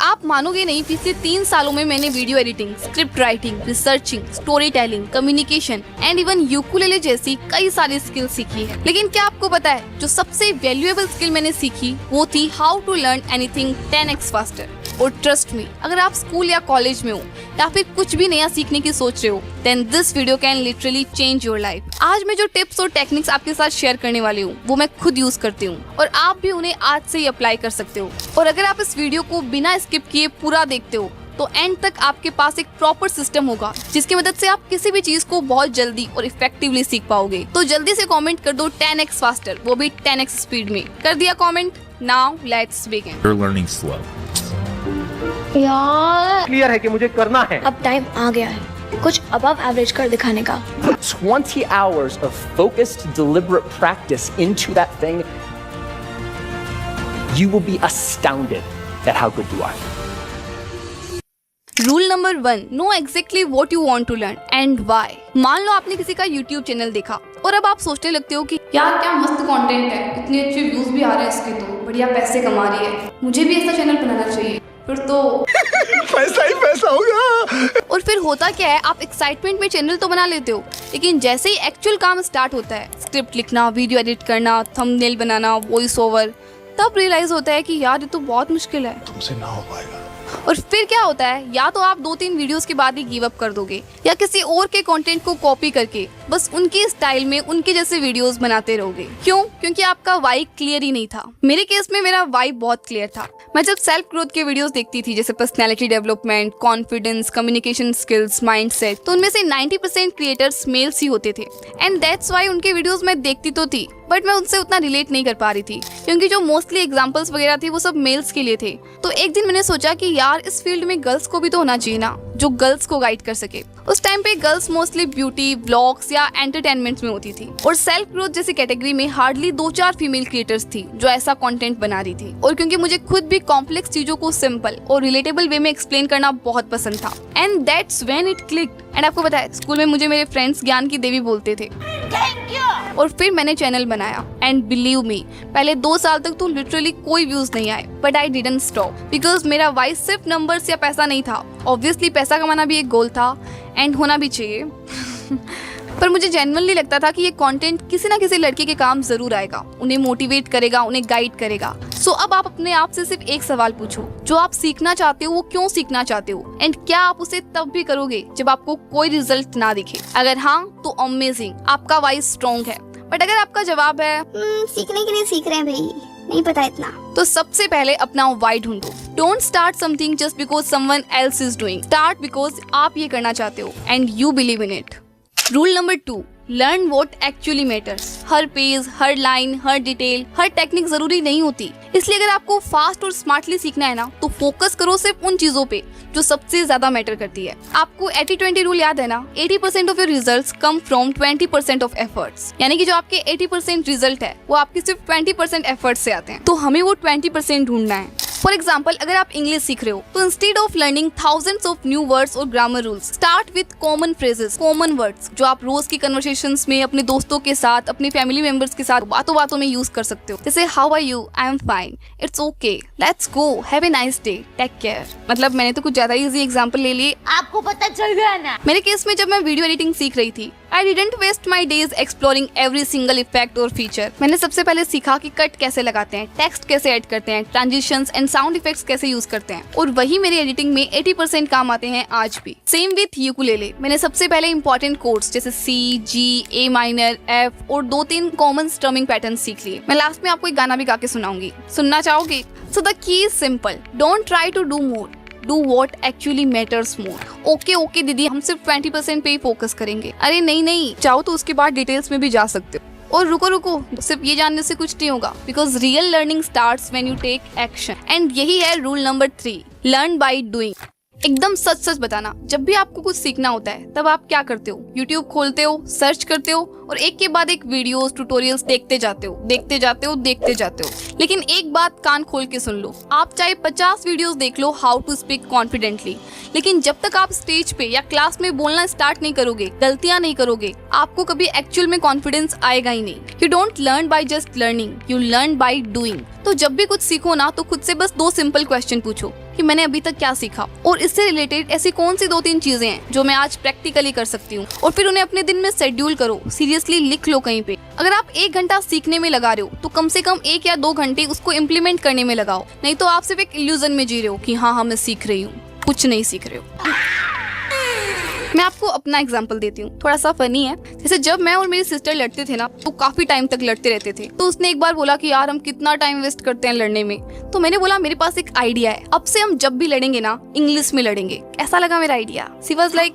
आप मानोगे नहीं, पिछले 3 सालों में मैंने video editing, script writing, researching, story telling, communication and even ukulele जैसी कई सारी स्किल सीखी है। लेकिन क्या आपको पता है, जो सबसे वैल्यूएबल स्किल मैंने सीखी वो थी how to learn anything 10x faster. और ट्रस्ट मी, अगर आप स्कूल या कॉलेज में हो या फिर कुछ भी नया सीखने की सोच रहे हो, then this video can literally change your life. आज मैं जो टिप्स और टेक्निक्स आपके साथ शेयर करने वाली हूँ वो मैं खुद यूज करती हूँ और आप भी उन्हें आज से ही अप्लाई कर सकते हो। और अगर आप इस वीडियो को बिना स्किप किए पूरा देखते हो तो एंड तक आपके पास एक प्रॉपर सिस्टम होगा जिसकी मदद से आप किसी भी चीज को बहुत जल्दी और इफेक्टिवली सीख पाओगे। तो जल्दी से कमेंट कर दो 10x फास्टर, वो भी 10x स्पीड में। कर दिया comment? Now let's begin. You're learning slow. यार क्लियर है कि मुझे करना है। अब टाइम आ गया है कुछ अबव एवरेज कर दिखाने का। Put 20 hours of focused, deliberate practice into that thing. You will be astounded at how good you are. Rule number 1, know exactly what you want to learn and why. मान लो आपने किसी का YouTube channel देखा और अब आप सोचने लगते हो कि यार क्या मस्त कंटेंट है, इतने अच्छे व्यूज भी आ रहे हैं इसके, तो बढ़िया पैसे कमा रही है, मुझे भी ऐसा चैनल बनाना चाहिए, फिर तो पैसा ही पैसा होगा। और फिर होता क्या है, आप एक्साइटमेंट में चैनल तो बना लेते हो, लेकिन जैसे ही एक्चुअल काम स्टार्ट होता है, स्क्रिप्ट लिखना, वीडियो एडिट करना, थंबनेल बनाना, वॉइस ओवर, तब रियलाइज होता है कि यार ये तो बहुत मुश्किल है, तुमसे ना हो पाएगा। और फिर क्या होता है, या तो आप 2-3 वीडियोस के बाद ही गिव अप कर दोगे या किसी और के कंटेंट को कॉपी करके बस उनके स्टाइल में उनके जैसे वीडियोस बनाते रहोगे। क्यों? क्योंकि आपका वाई क्लियर ही नहीं था। मेरे केस में मेरा वाई बहुत क्लियर था। मैं जब सेल्फ ग्रोथ के वीडियोस देखती थी, जैसे personality development, confidence, communication skills, mindset, तो उनमें से 90% क्रिएटर्स मेल्स ही होते थे एंड दैट्स वाई उनके वीडियोस मैं देखती तो थी बट मैं उनसे उतना रिलेट नहीं कर पा रही थी, क्योंकि जो मोस्टली एग्जांपल्स वगैरह थे वो सब मेल्स के लिए थे। तो एक दिन मैंने सोचा कि यार इस फील्ड में गर्ल्स को भी तो होना चाहिए ना, जो गर्ल्स को गाइड कर सके। उस टाइम पे गर्ल्स मोस्टली ब्यूटी, ब्लॉग्स या एंटरटेनमेंट में होती थी और सेल्फ ग्रोथ जैसी कैटेगरी में हार्डली 2-4 फीमेल क्रिएटर्स थी जो ऐसा कंटेंट बना रही थी। और क्योंकि मुझे खुद भी कॉम्प्लेक्स चीजों को सिंपल और रिलेटेबल वे में एक्सप्लेन करना बहुत पसंद था and that's when it clicked. And आपको पता है, स्कूल में मुझे मेरे फ्रेंड्स ज्ञान की देवी बोलते थे। और फिर मैंने चैनल बनाया एंड बिलीव मी, पहले 2 साल तक तो लिटरली कोई व्यूज नहीं आए, but I didn't stop because मेरा वाइस सिर्फ नंबर्स या पैसा नहीं था। ऑब्वियसली पैसा कमाना भी एक गोल था एंड होना भी चाहिए पर मुझे जेन्युइनली लगता था कि ये कंटेंट किसी ना किसी लड़के के काम जरूर आएगा, उन्हें मोटिवेट करेगा, उन्हें गाइड करेगा। सो अब आप अपने आप से सिर्फ एक सवाल पूछो, जो आप सीखना चाहते हो वो क्यों सीखना चाहते हो एंड क्या आप उसे तब भी करोगे जब आपको कोई रिजल्ट ना दिखे? अगर हाँ तो अमेजिंग, आपका वाइस स्ट्रॉन्ग है। बट अगर आपका जवाब है सीखने के लिए सीख रहे हैं भाई, नहीं पता इतना, तो सबसे पहले अपना वाई ढूंढो। Don't start something just because someone else is doing, start because आप ये करना चाहते हो and you believe in it. Rule number 2, learn what actually matters. Her page, her line, her detail, her technique जरूरी नहीं होती, इसलिए अगर आपको फास्ट और स्मार्टली सीखना है ना, तो फोकस करो सिर्फ उन चीजों पे जो सबसे ज्यादा मैटर करती है। आपको 80-20 रूल याद है ना? 80% of your results come from 20% of efforts, यानी कि जो आपके 80% रिजल्ट है वो आपके सिर्फ 20% एफर्ट से आते हैं। तो हमें वो 20% ढूंढना है। फॉर एग्जाम्पल, अगर आप इंग्लिश सीख रहे हो तो instead of learning thousands of new words और grammar rules, start with common phrases, common words जो आप रोज की कन्वर्सेशंस में अपने दोस्तों के साथ, अपने फैमिली मेंबर्स के साथ बातों बातों में यूज कर सकते हो। जैसे how are you, I am fine, it's okay, let's go, have a nice day, take care. मतलब मैंने तो कुछ ज्यादा इजी एग्जाम्पल ले लिए, आपको पता चल गया ना। मेरे केस में जब मैं वीडियो एडिटिंग सीख रही थी, I didn't waste my days exploring every single effect और feature। मैंने सबसे पहले सीखा कि कट कैसे लगाते हैं, टेक्स्ट कैसे ऐड करते हैं, ट्रांजिशंस एंड साउंड इफेक्ट्स कैसे यूज करते हैं, और वही मेरी एडिटिंग में 80% काम आते हैं आज भी। सेम विथ यूकुलेले, मैंने सबसे पहले इंपॉर्टेंट कोड्स जैसे C, G, A minor, F और 2-3 कॉमन स्ट्रमिंग पैटर्न सीख लिए। मैं लास्ट में आपको एक गाना भी गा के सुनाऊंगी, सुनना चाहोगे? So the key is simple, don't try to do more, do what actually matters more। Okay दीदी, हम सिर्फ 20% पे ही फोकस करेंगे। अरे नहीं, चाहो तो उसके बाद डिटेल्स में भी जा सकते हो। और रुको, सिर्फ ये जानने से कुछ नहीं होगा, because real learning starts when you take action. And यही है rule number 3, learn by doing. एकदम सच बताना, जब भी आपको कुछ सीखना होता है तब आप क्या करते हो? यूट्यूब खोलते हो, सर्च करते हो और एक के बाद एक वीडियोस, ट्यूटोरियल्स देखते जाते हो। लेकिन एक बात कान खोल के सुन लो, आप चाहे 50 वीडियोस देख लो हाउ टू स्पीक कॉन्फिडेंटली, लेकिन जब तक आप स्टेज पे या क्लास में बोलना स्टार्ट नहीं करोगे, गलतियां नहीं करोगे, आपको कभी एक्चुअल में कॉन्फिडेंस आएगा ही नहीं। You don't learn by just learning, you learn by doing. तो जब भी कुछ सीखो ना, तो खुद से बस 2 सिंपल क्वेश्चन पूछो, कि मैंने अभी तक क्या सीखा और इससे रिलेटेड ऐसी कौन सी 2-3 चीजें हैं जो मैं आज प्रैक्टिकली कर सकती हूँ, और फिर उन्हें अपने दिन में शेड्यूल करो। सीरियसली लिख लो कहीं पे। अगर आप 1 घंटा सीखने में लगा रहे हो तो कम से कम 1 या 2 घंटे उसको इम्प्लीमेंट करने में लगाओ, नहीं तो आप सिर्फ एक इल्यूजन में जी रहे हो कि हाँ मैं सीख रही हूँ, कुछ नहीं सीख रहे हो। मैं आपको अपना एग्जांपल देती हूँ, थोड़ा सा फनी है। जैसे जब मैं और मेरी सिस्टर लड़ते थे ना, तो काफी टाइम तक लड़ते रहते थे। तो उसने एक बार बोला कि यार हम कितना टाइम वेस्ट करते हैं लड़ने में। तो मैंने बोला मेरे पास एक आइडिया है, अब से हम जब भी लड़ेंगे ना इंग्लिश में लड़ेंगे। ऐसा लगा मेरा आइडिया। शी वाज लाइक,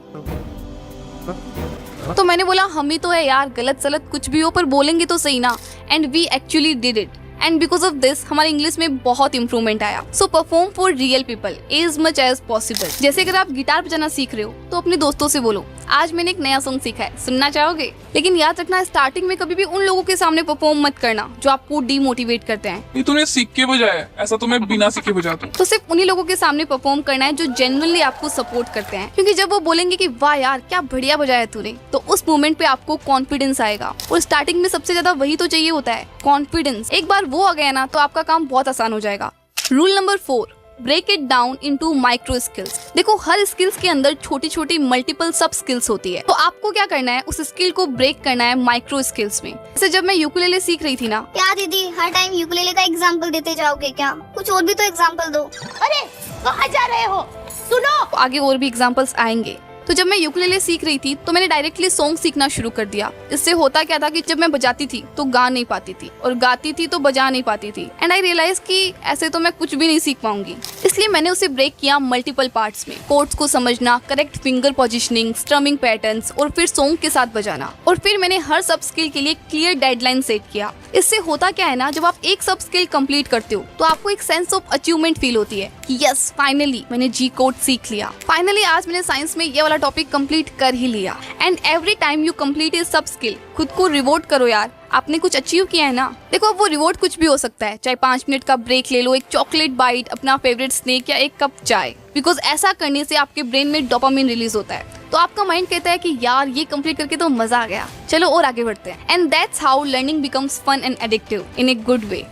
तो मैंने बोला हम ही तो है यार, गलत सलत कुछ भी हो पर बोलेंगे तो सही ना। And we actually did it, and because of this हमारे इंग्लिश में बहुत इंप्रूवमेंट आया। So perform for real people as much as possible. जैसे अगर आप गिटार बजाना सीख रहे हो तो अपने दोस्तों से बोलो आज मैंने एक नया सॉन्ग सीखा है, सुनना चाहोगे? लेकिन याद रखना स्टार्टिंग में कभी भी उन लोगों के सामने परफॉर्म मत करना जो आपको डीमोटिवेट करते हैं। ये तूने सीख के बजाया है, ऐसा तो मैं बिना सीखे बजाता हूँ। तो सिर्फ उन्हीं लोगों के सामने परफॉर्म करना है जो जेन्युइनली आपको सपोर्ट करते हैं, क्योंकि जब वो बोलेंगे कि वाह यार क्या बढ़िया बजाया तूने, तो उस मोमेंट पे आपको कॉन्फिडेंस आएगा। और स्टार्टिंग में सबसे ज्यादा वही तो चाहिए होता है, कॉन्फिडेंस। एक बार वो आ गया ना तो आपका काम बहुत आसान हो जाएगा। Rule number 4, break it down into micro skills. देखो हर स्किल्स के अंदर छोटी छोटी मल्टीपल सब स्किल्स होती है, तो आपको क्या करना है, उस स्किल को ब्रेक करना है माइक्रो स्किल्स में। जैसे जब मैं यूकुलेले सीख रही थी ना। क्या दीदी हर टाइम यूकुलेले का एग्जाम्पल देते जाओगे क्या? कुछ और भी तो एग्जाम्पल दो। अरे कहाँ जा रहे हो? सुनो। आगे और भी एग्जाम्पल्स आएंगे। तो जब मैं यूकुलेले सीख रही थी तो मैंने डायरेक्टली सॉन्ग सीखना शुरू कर दिया। इससे होता क्या था कि जब मैं बजाती थी तो गा नहीं पाती थी, और गाती थी तो बजा नहीं पाती थी। एंड आई रियलाइज कि ऐसे तो मैं कुछ भी नहीं सीख पाऊंगी। इसलिए मैंने उसे ब्रेक किया मल्टीपल पार्ट्स में। कोड्स को समझना, correct finger positioning, strumming patterns, और फिर सॉन्ग के साथ बजाना। और फिर मैंने हर सब स्किल के लिए क्लियर डेडलाइन सेट किया। इससे होता क्या है ना, जब आप एक सब स्किल कंप्लीट करते हो तो आपको एक सेंस ऑफ अचीवमेंट फील होती है कि यस फाइनली मैंने जी कोड सीख लिया। फाइनली आज मैंने साइंस में ये वाला टॉपिक कंप्लीट कर ही लिया। And every time you complete a sub skill, खुद को रिवॉर्ड करो यार, आपने कुछ अचीव किया है ना। देखो अब वो रिवॉर्ड कुछ भी हो सकता है, चाहे 5 मिनट का ब्रेक ले लो, एक चॉकलेट बाइट, अपना फेवरेट स्नैक, या एक कप चाय। बिकॉज ऐसा करने से आपके ब्रेन में डोपामिन रिलीज होता है, तो आपका माइंड कहता है कि यार ये कंप्लीट करके तो मजा आ गया, चलो और आगे बढ़ते हैं। And that's how learning becomes fun and addictive in a good way.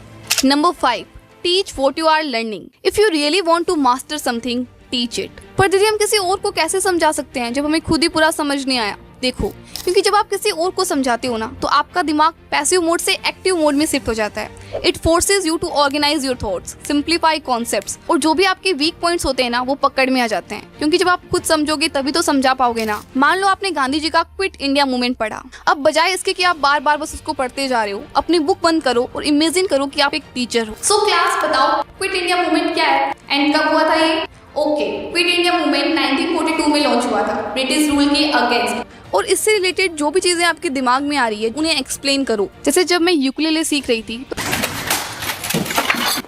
Number 5, teach what you are learning. If you really want to master something, teach it. पर दीदी हम किसी और को कैसे समझा सकते हैं जब हमें खुद ही पूरा समझ नहीं आया? देखो, क्योंकि जब आप किसी और को समझाते हो ना तो आपका दिमाग पैसिव मोड से एक्टिव मोड में शिफ्ट हो जाता है। It forces you to organise your thoughts, simplify concepts, और जो भी आपके वीक पॉइंट्स होते हैं ना वो पकड़ में आ जाते हैं। क्योंकि जब आप खुद समझोगे तभी तो समझा पाओगे ना। मान लो आपने गांधी जी का क्विट इंडिया मूवमेंट पढ़ा, अब बजाय इसके कि आप बार बार बस उसको पढ़ते जा रहे हो, अपनी बुक बंद करो और इमेजिन करो कि आप एक टीचर हो। सो क्लास बताओ क्विट इंडिया मूवमेंट क्या है एंड कब हुआ था ये? ओके, क्विट इंडिया मूवमेंट 1942 में लॉन्च हुआ था ब्रिटिश रूल के अगेंस्ट। और इससे रिलेटेड जो भी चीजें आपके दिमाग में आ रही है उन्हें एक्सप्लेन करो। जैसे जब मैं यूकुलेले सीख रही थी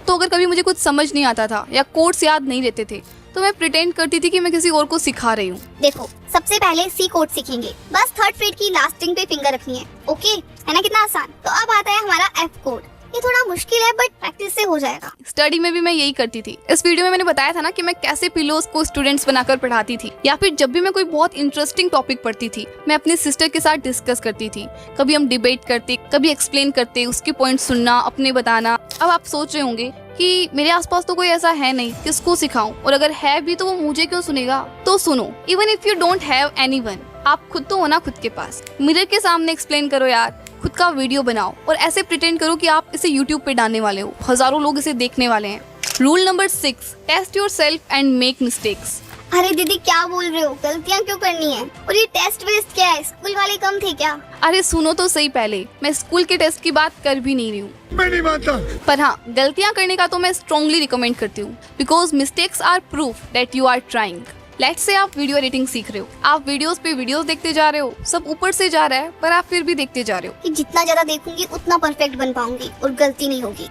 तो अगर कभी मुझे कुछ समझ नहीं आता था या कोड्स याद नहीं रहते थे तो मैं प्रिटेंड करती थी कि मैं किसी और को सिखा रही हूँ। देखो सबसे पहले सी कोड सीखेंगे, बस 3rd फ्रेट की लास्ट स्ट्रिंग पे फिंगर रखनी है। ओके है ना, कितना आसान। तो अब आता है हमारा एफ कोड। ये थोड़ा मुश्किल है बट प्रैक्टिस से हो जाएगा। स्टडी में भी मैं यही करती थी। इस वीडियो में मैंने बताया था ना कि मैं कैसे पिलोज को स्टूडेंट्स बनाकर पढ़ाती थी, या फिर जब भी मैं कोई बहुत इंटरेस्टिंग टॉपिक पढ़ती थी मैं अपनी सिस्टर के साथ डिस्कस करती थी। कभी हम डिबेट करते, कभी एक्सप्लेन करते, उसके पॉइंट सुनना, अपने बताना। अब आप सोच रहे होंगे कि मेरे आसपास तो कोई ऐसा है नहीं, किसको सिखाऊं, और अगर है भी तो वो मुझे क्यों सुनेगा? तो सुनो, even if you don't have anyone, आप खुद तो हो ना खुद के पास। मिरर के सामने एक्सप्लेन करो यार, खुद का वीडियो बनाओ और ऐसे प्रिटेंड करो कि आप इसे YouTube पे डालने वाले हो, हजारों लोग इसे देखने वाले हैं। Rule number 6, test yourself and make mistakes. अरे दीदी क्या बोल रहे हो, गलतियाँ क्यों करनी है? और ये टेस्ट वेस्ट क्या है, स्कूल वाले कम थे क्या? अरे सुनो तो सही पहले, मैं स्कूल के टेस्ट की बात कर भी नहीं रही हूँ। मैं नहीं मानता। पर हाँ, गलतियाँ करने का तो मैं स्ट्रॉन्गली रिकमेंड करती हूँ, because mistakes are proof that you are trying. Let's say आप वीडियो एडिटिंग सीख रहे हो, आप वीडियोस पे वीडियोस देखते जा रहे हो, सब ऊपर से जा रहा है पर आप फिर भी देखते जा रहे हो कि जितना ज्यादा देखूंगी उतना परफेक्ट बन पाऊंगी और गलती नहीं होगी।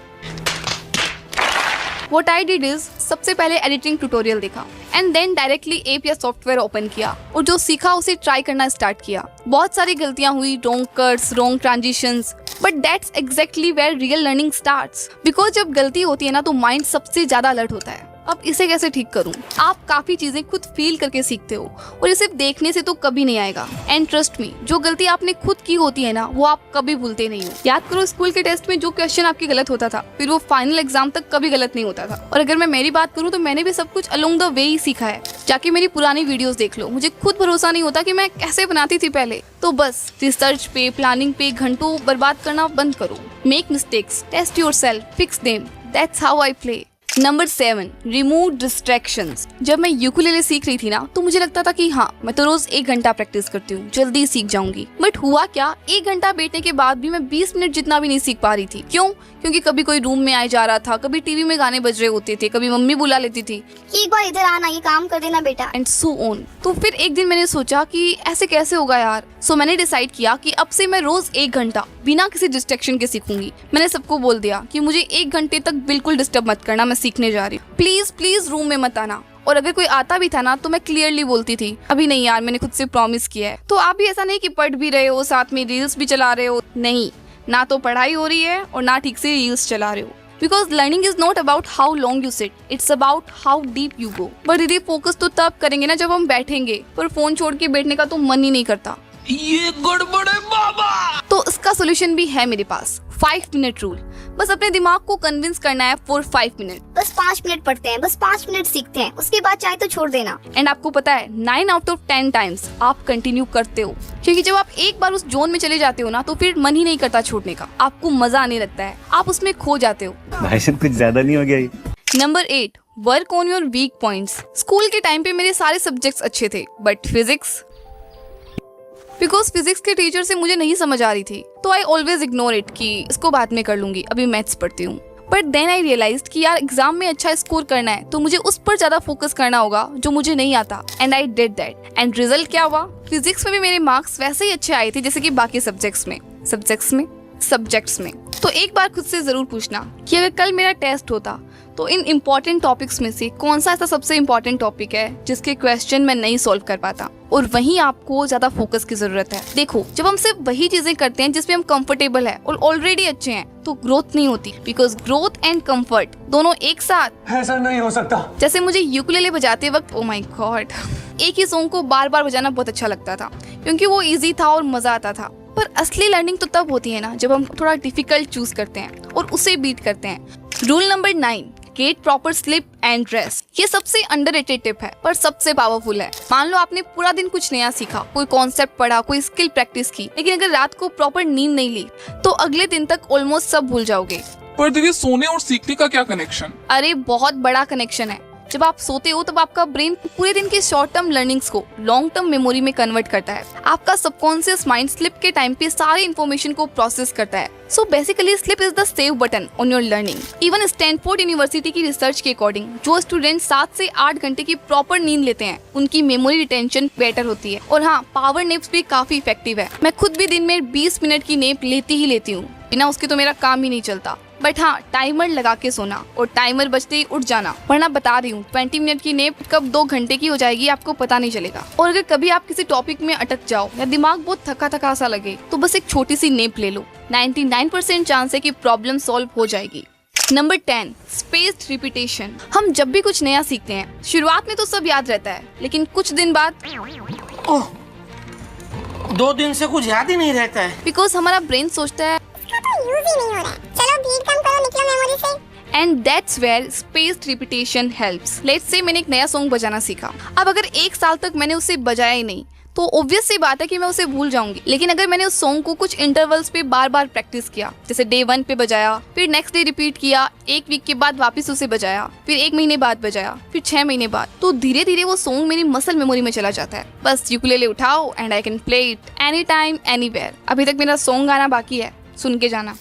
What I did is, सबसे पहले एडिटिंग ट्यूटोरियल देखा एंड देन डायरेक्टली ऐप या सॉफ्टवेयर ओपन किया और जो सीखा उसे ट्राई करना स्टार्ट किया। बहुत सारी गलतियां हुई, wrong cuts, wrong transitions, but that's exactly where real learning starts. Because जब गलती होती है ना तो माइंड सबसे ज्यादा अलर्ट होता है। अब इसे कैसे ठीक करूं? आप काफी चीजें खुद फील करके सीखते हो और ये सिर्फ देखने से तो कभी नहीं आएगा। एंड ट्रस्ट मी, जो गलती आपने खुद की होती है ना, वो आप कभी भूलते नहीं हो। याद करो स्कूल के टेस्ट में जो क्वेश्चन आपके गलत होता था, फिर वो फाइनल एग्जाम तक कभी गलत नहीं होता था। और अगर मैं मेरी बात करूँ तो मैंने भी सब कुछ अलोंग द वे ही सीखा है। जाके मेरी पुरानी वीडियोस देख लो, मुझे खुद भरोसा नहीं होता कि मैं कैसे बनाती थी पहले। तो बस रिसर्च पे, प्लानिंग पे घंटों बर्बाद करना बंद करो। Make mistakes, test yourself, fix them. That's how I play. Number 7, remove distractions. जब मैं यूकुलेले सीख रही थी ना, तो मुझे लगता था कि हाँ, मैं तो रोज 1 घंटा प्रैक्टिस करती हूँ, जल्दी सीख जाऊंगी। बट हुआ क्या, 1 घंटा बैठने के बाद भी मैं 20 मिनट जितना भी नहीं सीख पा रही थी। क्यों? क्योंकि कभी कोई रूम में आए जा रहा था, कभी टीवी में गाने बज रहे होते थे, कभी मम्मी बुला लेती थी कि एक बार इधर आना, ये काम कर देना बेटा, एंड सो ऑन। तो फिर एक दिन मैंने सोचा कि ऐसे कैसे होगा यार। सो मैंने डिसाइड किया कि अब से मैं रोज 1 घंटा बिना किसी डिस्ट्रैक्शन के सीखूंगी। मैंने सबको बोल दिया कि मुझे 1 घंटे तक बिल्कुल डिस्टर्ब मत करना, मैं सीखने जा रही हूँ। प्लीज प्लीज रूम में मत आना। और अगर कोई आता भी था ना, तो मैं क्लियरली बोलती थी, अभी नहीं यार, मैंने खुद से प्रॉमिस किया है। तो आप भी ऐसा नहीं कि पढ़ भी रहे हो, साथ में रील्स भी चला रहे हो। नहीं, ना तो पढ़ाई हो रही है और ना ठीक से रील्स चला रहे हो। Because learning is not about how long you sit, it's about how deep you go. पर दीदी फोकस तो तब करेंगे ना जब हम बैठेंगे, पर फोन छोड़ के बैठने का तो मन ही नहीं करता। ये गड़बड़ है बाबा। तो इसका सोल्यूशन भी है मेरे पास, 5 मिनट रूल। बस अपने दिमाग को कन्विंस करना है फॉर 5 मिनट। बस 5 मिनट पढ़ते हैं, बस 5 मिनट सीखते हैं, उसके बाद चाहे तो छोड़ देना। एंड आपको पता है 9 आउट ऑफ 10 टाइम्स आप कंटिन्यू करते हो, क्योंकि जब आप एक बार उस जोन में चले जाते हो ना, तो फिर मन ही नहीं करता छोड़ने का। आपको मजा आने लगता है, आप उसमें खो जाते हो। भाई साहब कुछ ज्यादा नहीं हो गया ये? Number 8, work on your weak points. School के टाइम पे मेरे सारे सब्जेक्ट्स अच्छे थे, बट फिजिक्स, बिकॉज फिजिक्स के टीचर से मुझे नहीं समझ आ रही थी, तो आई ऑलवेज इग्नोर इट कि इसको बाद में कर लूंगी, अभी मैथ्स पढ़ती हूँ। बट देन आई रियलाइज्ड कि यार एग्जाम में अच्छा स्कोर करना है तो मुझे उस पर ज्यादा फोकस करना होगा जो मुझे नहीं आता। And I did that. And result क्या हुआ? फिजिक्स में भी मेरे मार्क्स वैसे ही अच्छे आए थे जैसे कि बाकी सब्जेक्ट्स में। तो एक बार खुद से जरूर पूछना कि अगर कल मेरा टेस्ट होता तो इन इम्पोर्टेंट टॉपिक्स में से कौन सा ऐसा सबसे इम्पोर्टेंट टॉपिक है जिसके क्वेश्चन मैं नहीं सॉल्व कर पाता। और वहीं आपको ज्यादा फोकस की जरूरत है। देखो, जब हम सिर्फ वही चीजें करते हैं जिसमें हम कंफर्टेबल है और ऑलरेडी अच्छे हैं, तो ग्रोथ नहीं होती। बिकॉज ग्रोथ एंड कंफर्ट दोनों एक साथ ऐसा नहीं हो सकता। जैसे मुझे यूकुलेले बजाते वक्त, ओ माय गॉड, एक ही सॉन्ग को बार बार बजाना बहुत अच्छा लगता था क्योंकि वो इजी था और मजा आता था। पर असली लर्निंग तो तब होती है ना जब हम थोड़ा डिफिकल्ट चूज करते हैं और उसे बीट करते हैं। Rule number 9, get proper sleep and rest. ये सबसे अंडररेटेड टिप है पर सबसे पावरफुल है। मान लो आपने पूरा दिन कुछ नया सीखा, कोई कॉन्सेप्ट पढ़ा, कोई स्किल प्रैक्टिस की, लेकिन अगर रात को प्रॉपर नींद नहीं ली तो अगले दिन तक ऑलमोस्ट सब भूल जाओगे। पर दीदी, सोने और सीखने का क्या कनेक्शन? अरे बहुत बड़ा कनेक्शन है। जब आप सोते हो तब आपका ब्रेन पूरे दिन के शॉर्ट टर्म लर्निंग्स को लॉन्ग टर्म मेमोरी में कन्वर्ट करता है। आपका सबकॉन्शियस माइंड स्लिप के टाइम पे सारी इन्फॉर्मेशन को प्रोसेस करता है। So basically slip is the save button on your learning. Even Stanford university की रिसर्च के अकॉर्डिंग जो स्टूडेंट 7 से 8 घंटे की प्रॉपर नींद लेते हैं उनकी मेमोरी रिटेंशन बेटर होती है। और हाँ, पावर नेप्स भी काफी इफेक्टिव है। मैं खुद भी दिन में 20 मिनट की नेप लेती ही लेती हूँ, बिना उसके तो मेरा काम ही नहीं चलता। बट हाँ, टाइमर लगा के सोना और टाइमर बजते ही उठ जाना, वरना बता रही हूँ 20 मिनट की नेप कब 2 घंटे की हो जाएगी आपको पता नहीं चलेगा। और अगर कभी आप किसी टॉपिक में अटक जाओ या दिमाग बहुत थका थका सा लगे तो बस एक छोटी सी नेप ले लो, 99% चांस है कि प्रॉब्लम सॉल्व हो जाएगी। Number 10, spaced repetition. हम जब भी कुछ नया सीखते हैं, शुरुआत में तो सब याद रहता है, लेकिन कुछ दिन बाद 2 दिन से कुछ याद ही नहीं रहता है। बिकॉज हमारा ब्रेन सोचता है यूज ही नहीं हो रहा है, चलो भीड़ कम करो, निकलो मेमोरी से। And that's where spaced repetition helps. Let's say मैंने एक नया सॉन्ग बजाना सीखा। अब अगर 1 साल तक मैंने उसे बजाया ही नहीं तो ऑब्वियस सी बात है कि मैं उसे भूल जाऊंगी। लेकिन अगर मैंने उस सॉन्ग को कुछ इंटरवल्स पे बार बार प्रैक्टिस किया, जैसे डे 1 पे बजाया, फिर नेक्स्ट डे रिपीट किया, 1 वीक के बाद वापस उसे बजाया, फिर 1 महीने बाद बजाया, फिर 6 महीने बाद, तो धीरे धीरे वो सॉन्ग मेरी मसल मेमोरी में चला जाता है। बस यूकुलेले उठाओ and I can play it any time anywhere. अभी तक मेरा सॉन्ग गाना बाकी है, सुन के जाना।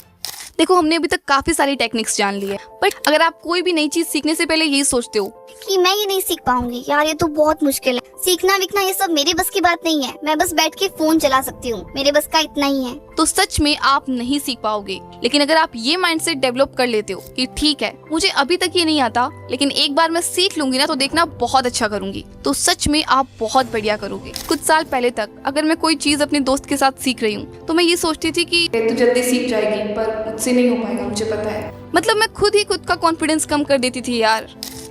देखो, हमने अभी तक काफी सारी टेक्निक्स जान ली है, बट अगर आप कोई भी नई चीज सीखने से पहले यही सोचते हो कि मैं ये नहीं सीख पाऊंगी, यार ये तो बहुत मुश्किल है, सीखना विकना ये सब मेरे बस की बात नहीं है, मैं बस बैठ के फोन चला सकती हूँ, मेरे बस का इतना ही है, तो सच में आप नहीं सीख पाओगे। लेकिन अगर आप ये माइंडसेट डेवलप कर लेते हो कि ठीक है, मुझे अभी तक ये नहीं आता, लेकिन एक बार मैं सीख लूंगी ना तो देखना बहुत अच्छा करूंगी, तो सच में आप बहुत बढ़िया करोगे। कुछ साल पहले तक अगर मैं कोई चीज अपने दोस्त के साथ सीख रही हूँ तो मैं ये सोचती थी कि तू जल्दी सीख जाएगी, पर मुझसे नहीं हो पाएगा, मुझे पता है। मतलब मैं खुद ही खुद का कॉन्फिडेंस कम कर देती थी यार।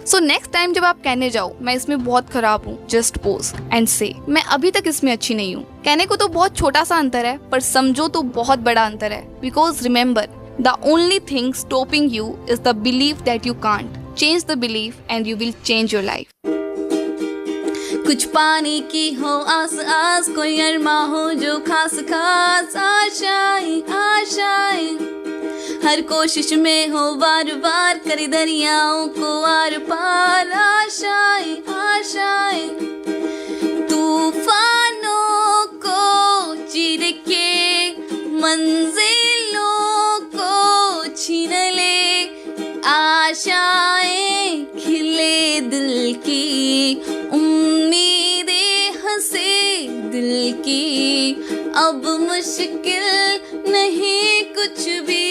सो नेक्स्ट टाइम जब आप कहने जाओ मैं इसमें बहुत खराब हूँ, जस्ट पोज एंड से मैं अभी तक इसमें अच्छी नहीं हूँ। कहने को तो बहुत छोटा सा अंतर है, पर समझो तो बहुत बड़ा अंतर है। Because remember, the only thing stopping you is the belief that you can't. Change the belief and you will change your life. कुछ पाने की हो आस आस, कोई अरमा हो जो खास खास, आशाएं आशाएं हर कोशिश में हो बार बार, करे दरियाओं को आर पार, आशाएं आशाएं तूफानों को चीर के मंजिलों को छीन ले, आशाएं खिले दिल की, उम्मीदें हंसे दिल की, अब मुश्किल नहीं कुछ भी,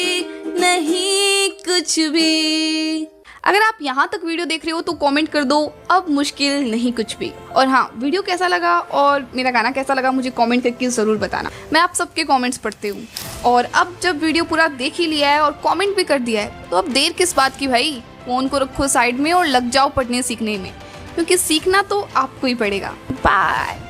नहीं कुछ भी। अगर आप यहाँ तक वीडियो देख रहे हो तो कमेंट कर दो अब मुश्किल नहीं कुछ भी। और हाँ, वीडियो कैसा लगा और मेरा गाना कैसा लगा मुझे कमेंट करके ज़रूर बताना, मैं आप सबके कमेंट्स पढ़ती हूँ। और अब जब वीडियो पूरा देख ही लिया है और कमेंट भी कर दिया है तो अब देर किस बात की भाई, फ़ोन को रखो साइड में और लग जाओ पढ़ने सीखने में, क्योंकि सीखना तो आपको ही पड़ेगा। बाय।